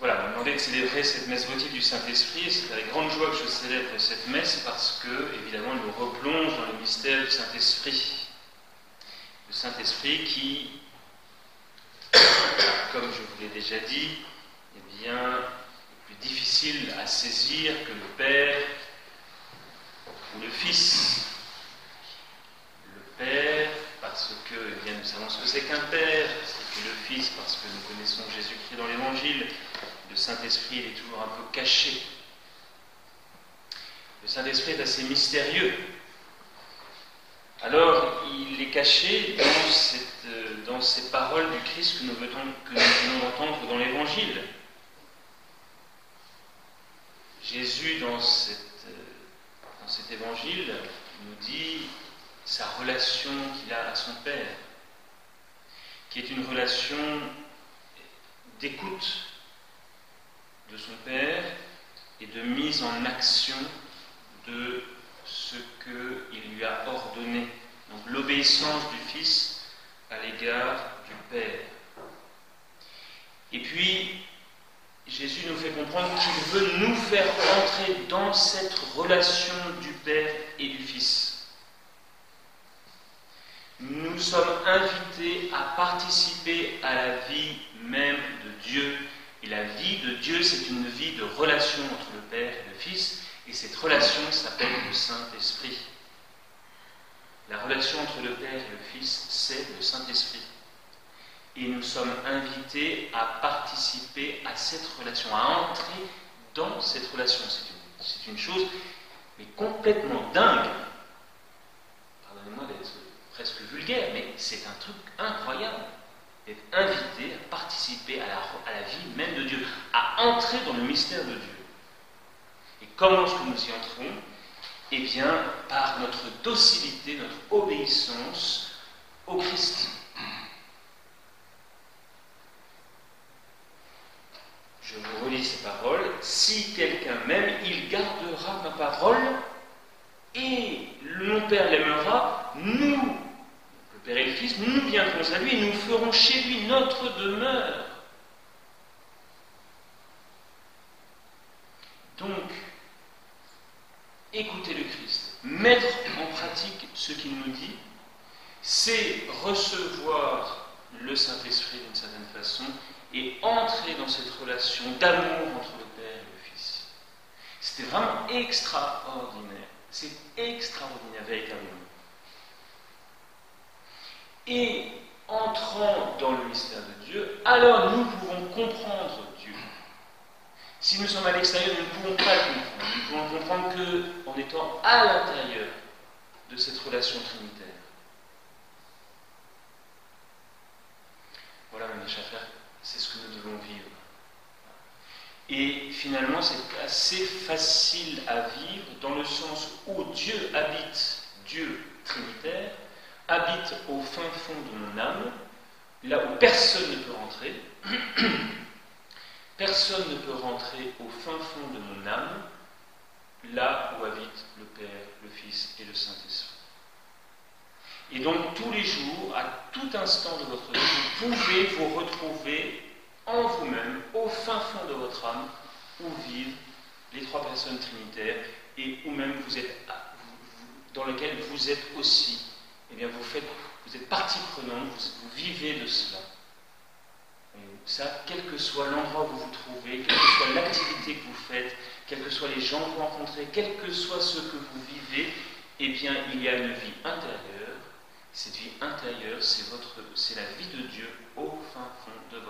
voilà, on m'a demandé de célébrer cette messe votive du Saint-Esprit, et c'est avec grande joie que je célèbre cette messe parce que, évidemment, elle nous replonge dans le mystère du Saint-Esprit. Le Saint-Esprit qui, comme je vous l'ai déjà dit, eh bien, est plus difficile à saisir que le Père ou le Fils. Le Père, parce que, eh bien, nous savons ce que c'est qu'un Père, c'est que le Fils, parce que nous connaissons Jésus-Christ dans l'Évangile. Le Saint-Esprit, il est toujours un peu caché. Le Saint-Esprit est assez mystérieux. Alors, il est caché dans ces paroles du Christ que nous venons d'entendre dans l'Évangile. Jésus, dans cet Évangile, nous dit sa relation qu'il a à son Père, qui est une relation d'écoute de son Père et de mise en action de ce qu'il lui a ordonné. Donc l'obéissance du Fils à l'égard du Père. Et puis, Jésus nous fait comprendre qu'il veut nous faire entrer dans cette relation du Père et du Fils. Nous sommes invités à participer à la vie même de Dieu. Et la vie de Dieu, c'est une vie de relation entre le Père et le Fils, et cette relation s'appelle le Saint-Esprit. La relation entre le Père et le Fils, c'est le Saint-Esprit. Et nous sommes invités à participer à cette relation, à entrer dans cette relation. C'est une chose, mais complètement dingue. Pardonnez-moi d'être presque vulgaire, mais c'est un truc incroyable. D'être invité à participer à la vie même de Dieu, à entrer dans le mystère de Dieu. Et comment est-ce que nous y entrons? Eh bien, par notre docilité, notre obéissance au Christ. Je vous relis ces paroles. Si quelqu'un m'aime, il gardera ma parole, et mon Père l'aimera, nous, le Père et le Fils, nous viendrons à lui et nous ferons chez lui notre demeure. Donc, écouter le Christ, mettre en pratique ce qu'il nous dit, c'est recevoir le Saint-Esprit d'une certaine façon et entrer dans cette relation d'amour entre le Père et le Fils. C'était vraiment extraordinaire. C'est extraordinaire, véritablement. Et entrant dans le mystère de Dieu, alors nous pouvons comprendre Dieu. Si nous sommes à l'extérieur, nous ne pouvons pas le comprendre. Nous pouvons le comprendre qu'en étant à l'intérieur de cette relation trinitaire. Voilà, mes chers frères, c'est ce que nous devons vivre. Et finalement, c'est assez facile à vivre dans le sens où Dieu habite, Dieu trinitaire, habite au fin fond de mon âme, là où personne ne peut rentrer. Personne ne peut rentrer au fin fond de mon âme, là où habitent le Père, le Fils et le Saint-Esprit. Et donc, tous les jours, à tout instant de votre vie, vous pouvez vous retrouver en vous-même, au fin fond de votre âme, où vivent les trois personnes trinitaires et où même vous êtes, dans lequel vous êtes aussi. Eh bien, vous êtes partie prenante, vous vivez de cela. Et ça, quel que soit l'endroit où vous vous trouvez, quelle que soit l'activité que vous faites, quels que soient les gens que vous rencontrez, quel que soit ce que vous vivez, eh bien, il y a une vie intérieure. Cette vie intérieure, c'est la vie de Dieu au fin fond de votre